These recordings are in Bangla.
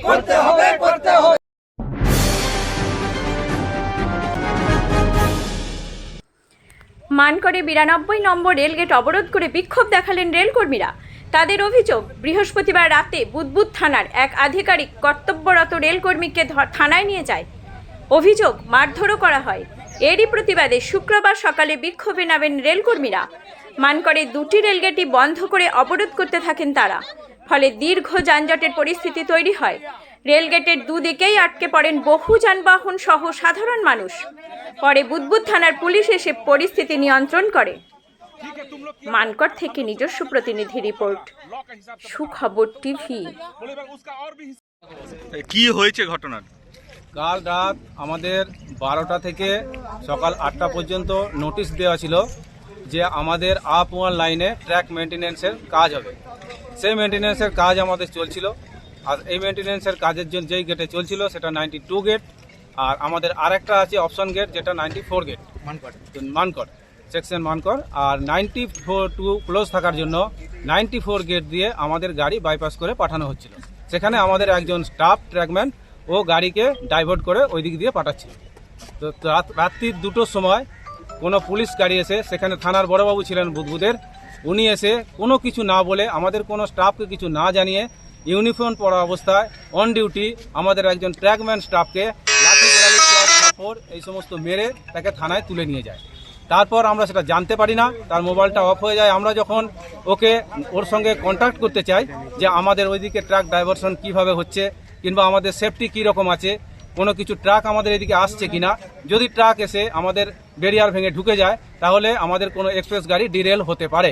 করতে হবে, করতে হবে। মানকরে 92 নম্বর রেলগেট অবরোধ করে বিক্ষোভ দেখালেন রেলকর্মীরা। তাদের অভিযোগ, বৃহস্পতিবার রাতে বুদবুদ থানার এক আধিকারিক কর্তব্যরত রেলকর্মীকে থানায় নিয়ে যায়। অভিযোগ, মারধরও করা হয়। এরই প্রতিবাদে শুক্রবার সকালে বিক্ষোভে নামেন রেলকর্মীরা। মানকরে দুটি রেলগেটই বন্ধ করে অবরোধ করতে থাকেন তারা। ফলে দীর্ঘ যানজটের পরিস্থিতি তৈরি হয়। রেলগেটের দুদিকেই আটকে পড়েন বহু যানবাহন সহ সাধারণ মানুষ। পরে বুদবুদ থানার পুলিশ এসে পরিস্থিতি নিয়ন্ত্রণ করে। মানকর থেকে নিজস্ব প্রতিনিধি রিপোর্ট, সুখবর টিভি। কি হয়েছে ঘটনা? কাল রাত আমাদের 12টা থেকে সকাল 8টা পর্যন্ত নোটিশ দেওয়া ছিল যে আমাদের আপ ওয়ান লাইনে ট্র্যাক মেনটেন্যান্সের কাজ হবে। সেই মেনটেন্যান্সের কাজ আমাদের চলছিল। আর এই মেনটেন্যান্সের কাজের জন্য যেই গেটে চলছিল সেটা 92 গেট, আর আমাদের আরেকটা আছে অপশন গেট যেটা 94 গেট মানকর সেকশন মানকর। আর 94 ক্লোজ থাকার জন্য 94 গেট দিয়ে আমাদের গাড়ি বাইপাস করে পাঠানো হচ্ছিল। সেখানে আমাদের একজন স্টাফ ট্র্যাকম্যান ও গাড়িকে ডাইভার্ট করে ওই দিক দিয়ে পাঠাচ্ছিল। তো রাত্রি 2টোর সময় কোনো পুলিশ গাড়ি এসে, সেখানে থানার বড়বাবু ছিলেন বুদবুদের, উনি এসে কোনো কিছু না বলে, আমাদের কোনো স্টাফকে কিছু না জানিয়ে, ইউনিফর্ম পরা অবস্থায় অন ডিউটি আমাদের একজন ট্র্যাকম্যান স্টাফকে লাঠি গোড়ালি থাপ্পড় এই সমস্ত মেরে তাকে থানায় তুলে নিয়ে যায়। তারপর আমরা সেটা জানতে পারি না, তার মোবাইলটা অফ হয়ে যায়। আমরা যখন ওর সঙ্গে কন্ট্যাক্ট করতে চাই যে আমাদের ওইদিকে ট্রাক ডাইভারশন কিভাবে হচ্ছে কিংবা আমাদের সেফটি কী রকম আছে, কোনো কিছু ট্রাক আমাদের এদিকে আসছে কিনা, যদি ট্রাক এসে আমাদের ব্যারিয়ার ভেঙে ঢুকে যায় তাহলে আমাদের কোনো এক্সপ্রেস গাড়ি ডিরেল হতে পারে।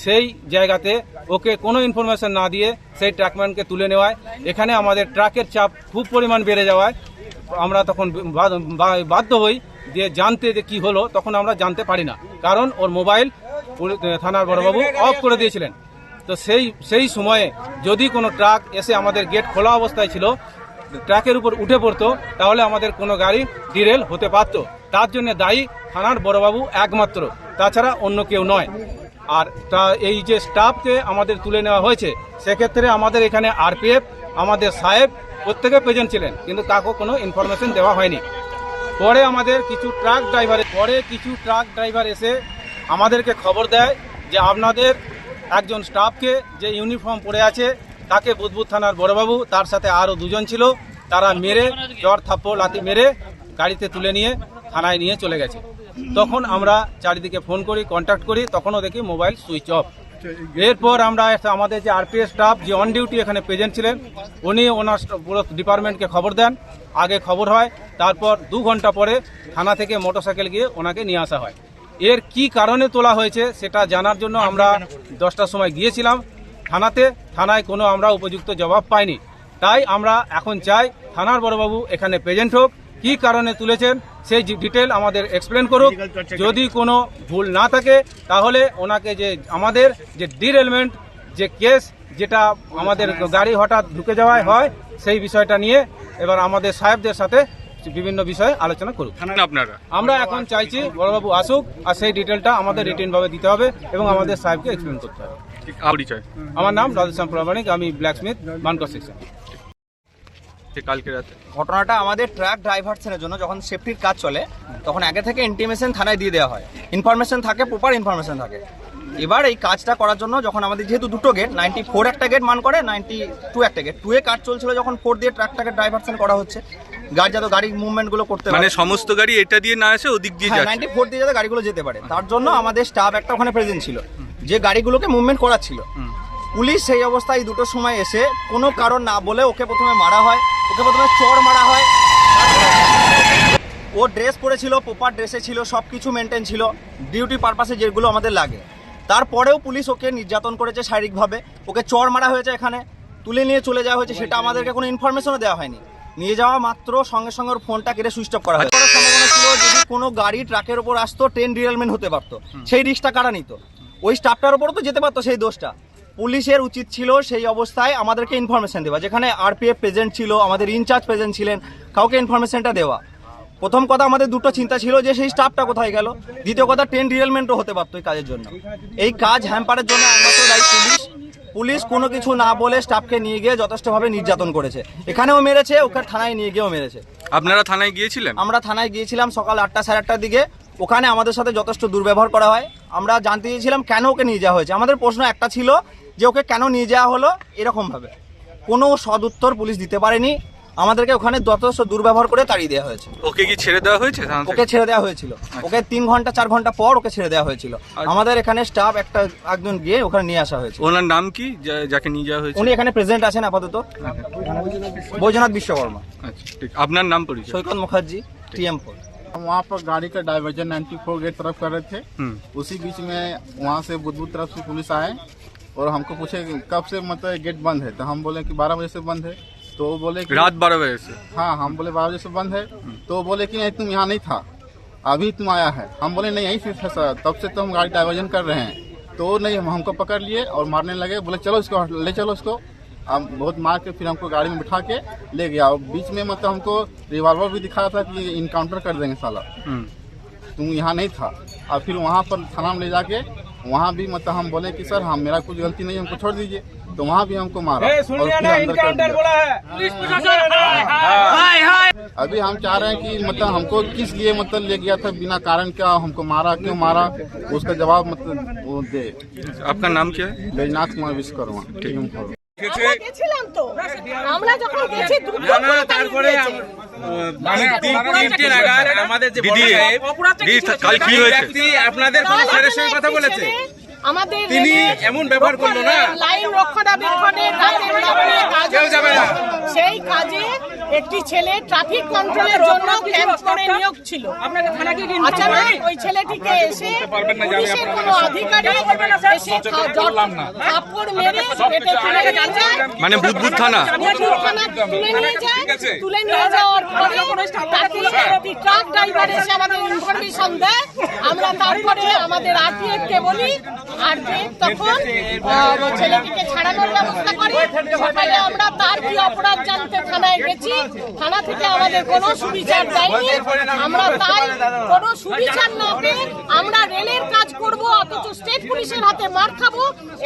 সেই জায়গাতে ওকে কোনো ইনফরমেশন না দিয়ে সেই ট্রাকম্যানকে তুলে নেওয়ায় এখানে আমাদের ট্রাকের চাপ খুব পরিমাণ বেড়ে যাওয়ায় আমরা তখন বাধ্য হই যে জানতে যে কী হলো। তখন আমরা জানতে পারি না, কারণ ওর মোবাইল থানার বড়বাবু অফ করে দিয়েছিলেন। তো সেই সময়ে যদি কোনো ট্রাক এসে আমাদের গেট খোলা অবস্থায় ছিল, ট্রাকের উপর উঠে পড়তো, তাহলে আমাদের কোনো গাড়ি ডিরেল হতে পারত। তার জন্য দায়ী থানার বড়বাবু একমাত্র, তাছাড়া অন্য কেউ নয়। আর এই যে স্টাফকে আমাদের তুলে নেওয়া হয়েছে, সেক্ষেত্রে আমাদের এখানে আরপিএফ, আমাদের সাহেব প্রত্যেকে প্রেজেন্ট ছিলেন, কিন্তু তাকেও কোনো ইনফরমেশন দেওয়া হয়নি। পরে কিছু ট্রাক ড্রাইভার এসে আমাদেরকে খবর দেয় যে আপনাদের একজন স্টাফকে যে ইউনিফর্ম পরে আছে তাকে বুদবুদ থানার বড়বাবু, তার সাথে আরও দুজন ছিল, তারা মেরে জ্বর থাপ্পড় লাথি মেরে গাড়িতে তুলে নিয়ে থানায় নিয়ে চলে গেছে। তখন আমরা চারিদিকে ফোন করি, কন্ট্যাক্ট করি, তখনও দেখি মোবাইল সুইচ অফ। এরপর আমরা আমাদের যে আরপিএফ স্টাফ যে অন ডিউটি এখানে প্রেজেন্ট ছিলেন, উনি ওনার পুরো ডিপার্টমেন্টকে খবর দেন। আগে খবর হয়, তারপর 2 ঘন্টা পরে থানা থেকে মোটরসাইকেল গিয়ে ওনাকে নিয়ে আসা হয়। এর কি কারণে তোলা হয়েছে সেটা জানার জন্য আমরা 10টার সময় গিয়েছিলাম থানায় কোনো আমরা উপযুক্ত জবাব পাইনি। তাই আমরা এখন চাই থানার বড়বাবু এখানে প্রেজেন্ট হোক, কি কারণে তুলেছেন সেই ডিটেল আমাদের এক্সপ্লেন করুক। যদি কোনো ভুল না থাকে তাহলে ওনাকে যে আমাদের যে ডিরেলমেন্ট যে কেস, যেটা আমাদের গাড়ি হঠাৎ ঢুকে যাওয়ায় হয়, সেই বিষয়টা নিয়ে এবার আমাদের সাহেবদের সাথে বিভিন্ন বিষয়ে আলোচনা করুক। আমরা এখন চাইছি বড়বাবু আসুক, আর সেই ডিটেলটা আমাদের রিটেনভাবে দিতে হবে এবং আমাদের সাহেবকে এক্সপ্লেন করতে হবে। আমার নাম রাধেশ্যাম প্রামাণিক, আমি ব্ল্যাকস্মিথ, মানকর সেকশন। কালকে রাতে ঘটনাটা আমাদের ট্রাক ড্রাইভারসের জন্য যখন সেফটির কাজ চলে তখন আগে থেকে ইন্টিমেশন থানায় দিয়ে দেওয়া হয়, ইনফরমেশন থাকে, প্রপার ইনফরমেশন থাকে। এবার এই কাজটা করার জন্য যখন আমাদের যেহেতু দুটো গেট, 94 একটা গেট মান করে, 92 একটা গেট, 2 এ কাজ চলছিল, যখন 4 দিয়ে ট্রাকটাকে ড্রাইভারসন করা হচ্ছে, যাতে গাড়ির মুভমেন্টগুলো করতে পারে, মানে সমস্ত গাড়ি এটা দিয়ে না আসে ওদিক দিয়ে যাচ্ছে, 94 দিয়ে যাতে গাড়িগুলো যেতে পারে, তার জন্য আমাদের স্টাফ একটা ওখানে প্রেজেন্ট ছিল যে গাড়িগুলোকে মুভমেন্ট করাচ্ছিল। পুলিশ সেই অবস্থায় 2টোর সময় এসে কোনো কারণ না বলে ওকে প্রথমে মারা হয়, ওকে প্রথমে চড় মারা হয়। ও ড্রেস পরেছিল, প্রপার ড্রেসে ছিল, সব কিছু মেনটেন ছিল, ডিউটি পারপাসে যেগুলো আমাদের লাগে। তারপরেও পুলিশ ওকে নির্যাতন করেছে শারীরিকভাবে, ওকে চড় মারা হয়েছে, এখানে তুলে নিয়ে চলে যাওয়া হয়েছে, সেটা আমাদেরকে কোনো ইনফরমেশনও দেওয়া হয়নি। নিয়ে যাওয়া মাত্র সঙ্গে সঙ্গে ওর ফোনটা কেটে সুইচ অফ করা হয়। সম্ভাবনা ছিল যদি কোনো গাড়ি ট্রাকের ওপর আসতো, ট্রেন ডিরেলমেন্ট হতে পারতো, সেই রিস্কটা কারা নিত? ওই স্টাফটার ওপরও তো যেতে পারতো সেই দোষটা। পুলিশের উচিত ছিল সেই অবস্থায় আমাদেরকে ইনফরমেশন দেওয়া, যেখানে আরপিএফ প্রেজেন্ট ছিল, আমাদের ইনচার্জ প্রেজেন্ট ছিলেন, কাউকে ইনফরমেশনটা দেওয়া। প্রথম কথা আমাদের দুটো চিন্তা ছিল যে সেই স্টাফটা কোথায় গেল, দ্বিতীয় কথা ট্রেন ডিরেলমেন্টও হতে পারতো এই কাজের জন্য। এই কাজ হ্যাম্পারের জন্য একমাত্র দায়ী পুলিশ। পুলিশ কোনো কিছু না বলে স্টাফকে নিয়ে গিয়ে যথেষ্টভাবে নির্যাতন করেছে। এখানেও মেরেছে, ওকে থানায় নিয়ে গিয়েও মেরেছে। আপনারা থানায় গিয়েছিলেন? আমরা থানায় গিয়েছিলাম সকাল 8টা সাড়ে 8টার দিকে। ওখানে আমাদের সাথে যথেষ্ট দুর্ব্যবহার করা হয়। আমরা জানতে চেয়েছিলাম কেন ওকে নিয়ে যাওয়া হয়েছে। আমাদের প্রশ্ন একটা ছিল যে ওকে কেন নিয়ে যাওয়া হলো এরকমভাবে। কোনো সদুত্তর পুলিশ দিতে পারেনি। আমাদেরকে ওখানে যথেষ্ট দুর্ব্যবহার করে তাড়িয়ে দেওয়া হয়েছে। ওকে কি ছেড়ে দেওয়া হয়েছে? ওকে ছেড়ে দেওয়া হয়েছিল। ওকে 3 ঘন্টা 4 ঘন্টা পর ওকে ছেড়ে দেওয়া হয়েছিল। আমাদের এখানে স্টাফ একজন গিয়ে ওখানে নিয়ে আসা হয়েছে। ওনার নাম কি যাকে নিয়ে যাওয়া হয়েছে? উনি এখানে প্রেজেন্ট আছেন আপাতত, বৈজনাথ বিশ্বকর্মা। আচ্ছা, ঠিক। আপনার নাম পরিচয়? সৈকত মুখার্জি, TM4। हम वहाँ पर गाड़ी का डाइवर्जन 94 गेट तरफ कर रहे थे। उसी बीच में वहाँ से बुद्धपुर तरफ से पुलिस आए और हमको पूछे कि कब से मतलब गेट बंद है, तो हम बोले कि 12 बजे से बंद है। तो वो बोले कि रात 12 बजे से? हाँ, हम बोले 12 बजे से बंद है। तो वो बोले कि नहीं तुम यहाँ नहीं था, अभी तुम आया है। हम बोले नहीं यहीं से सर, तब से तो हम गाड़ी डाइवर्जन कर रहे हैं। तो नहीं, हम हमको पकड़ लिए और मारने लगे। बोले चलो इसको ले चलो इसको। हम बहुत मार के फिर हमको गाड़ी में बिठा के ले गया। और बीच में मतलब हमको रिवॉल्वर भी दिखाया था कि इनकाउंटर कर देंगे साला, तुम यहाँ नहीं था। और फिर वहाँ पर थाना में ले जाके वहाँ भी मतलब हम बोले कि सर हम मेरा कुछ गलती नहीं, हमको छोड़ दीजिए। तो वहाँ भी हमको मारा और फिर अंदर कर दिया। अभी हम चाह रहे हैं कि मतलब हमको किस लिए मतलब ले गया था बिना कारण क्या, हमको मारा क्यों मारा, उसका जवाब मतलब वो दे। आपका नाम क्या है? बैजनाथ कुमार विश्वकर्मा। আমরা গেছিলাম তো, আমরা যখন গেছি তারপরে আমাদের যে দিদি কাল কি হয়েছে? আপনাদের কমিশনারের সঙ্গে কথা বলেছে, আমাদের তিনি এমন ব্যবহার করলো না। লাইন রক্ষণাবেক্ষণের কাজ যাবে না, সেই কাজে একটি ছেলে ট্রাফিক কন্ট্রোলের জন্য ক্যাম্প করে নিয়োগ ছিল। আচানক ওই ছেলেটিকে এসে পুলিশের কোনো আধিকারিক এসে থাপ্পড় মেরে পেটে তুলে নিয়ে যায়। মানে বুদ্ধপুর থানা তুলে নিয়ে যাওয়ার পরে তাকে একটি ট্রাক ড্রাইভার এসে আমাদের ইনফরমেশন দেয়। আমরা তারপরে আমাদের RTF কে বলি, RTF তখন ছেলেটিকে ছাড়ানোর ব্যবস্থা করে। সকালে আমরা তার কি অপরাধ জানতে থানায় গেছি, থানা থেকে আমাদের কোনো সুবিচার দেয়নি। আমরা তাই কোনো সুবিচার না পেয়ে আমরা রেলের কাজ করব, অথচ স্টেট পুলিশের হাতে মার খাবো।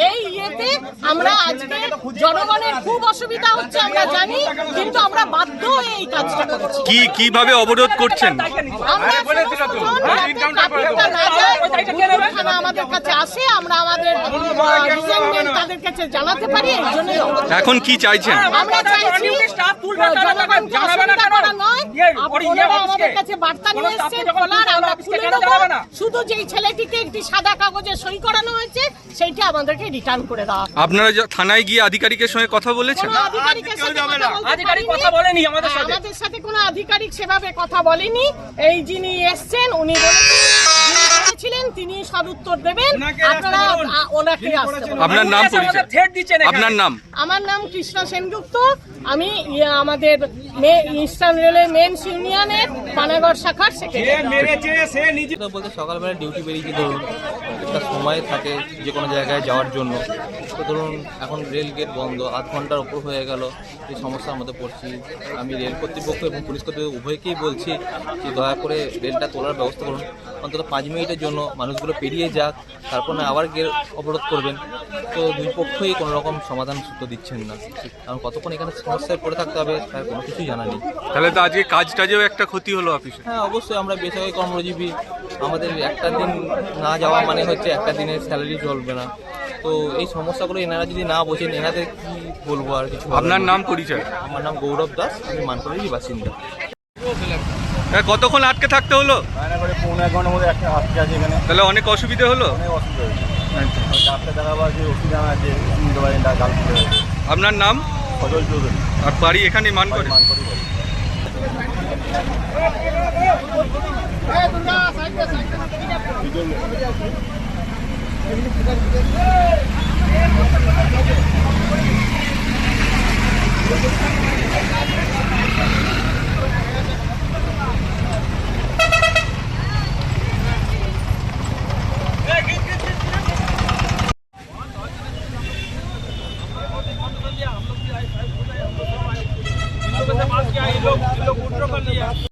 এই ইয়েতে আমরা আজকে জনগণের খুব অসুবিধা হচ্ছে আমরা জানি, কিন্তু আমরা বাধ্য হয়ে এই কাজটা করছি। কিভাবে অবরোধ করছেন? আমরা থানা আমাদের কাছে আসে, আমরা আমাদের রিজেন্টমেন্ট তাদের কাছে জানাতে পারি। এই জন্যই এখন কি চাইছেন? আমরা চাইছি জনগণকে অসুবিধা করা নয়, আপনারা আমাদের কাছে বার্তা নিয়ে এসেছেন খোলার, আমরা খুলে দেবো। শুধু যেই ছেলেটিকে একটি সাদা কাগজে সই করানো হয়েছে সেইটা আমাদেরকে রিটার্ন করে দেওয়া। আপনারা থানায় গিয়ে আধিকারিকের সঙ্গে কথা বলেছেন? আমাদের সাথে কোনো আধিকারিক সেভাবে কথা বলেনি। এই যিনি এসছেন উনি বলেছিলেন তিনি সদুত্তর দেবেন, আপনারা ওনাকে আসতে বলুন। আপনার নাম পরিচয়? আপনার নাম? আমার নাম কৃষ্ণ সেনগুপ্ত, আমি আমাদের ইস্টার্ন রেলওয়ে মেন্স ইউনিয়নের পানাগড় শাখার সেক্রেটারি। বলতে সকালবেলা ডিউটি বেরিয়েছি, ধরুন একটা সময় থাকে যে কোনো জায়গায় যাওয়ার জন্য। তো ধরুন এখন রেল গেট বন্ধ, আধ ঘন্টার ওপর হয়ে গেল, এই সমস্যার মধ্যে পড়ছি। আমি রেল কর্তৃপক্ষ এবং পুলিশ কর্তৃপক্ষ উভয়কেই বলছি যে দয়া করে রেলটা তোলার ব্যবস্থা করুন, অন্তত 5 মিনিটের জন্য মানুষগুলো পেরিয়ে যাক, তারপর না আবার গেট অবরোধ করবেন। তো দুই পক্ষই কোনো রকম সমাধান সূত্র দিচ্ছেন না, কারণ কতক্ষণ এখানে সমস্যায় পড়ে থাকতে হবে তার কোনো কিছুই জানা নেই। তাহলে তো আজকে কাজটাজেও একটা ক্ষতি হলো অফিসে। হ্যাঁ অবশ্যই, আমরা বেসরকারি কর্মজীবী, আমাদের একটা দিন না যাওয়া মানে হচ্ছে একটা দিনের স্যালারি চলবে না। তো এই সমস্যাগুলো এনারা যদি না বোঝেন, এনাদের কি বলবো আর কিছু। আপনার নাম পরিচয়? আমার নাম গৌরব দাস, আমি মানকড়েরই বাসিন্দা। কতক্ষণ আটকে থাকতে হলো? পৌনে 1 ঘন্টার মধ্যে একটা আটকে আছে এখানে। তাহলে অনেক অসুবিধা হলো? অনেক অসুবিধা হয়েছে। ডাক্তার দেখাবো, ওষুধ জানা আছে, আপনার নাম? ফজল চৌধুরী। আর বাড়ি এখানে মানকড়ে? लोग उल्टो कर लिया।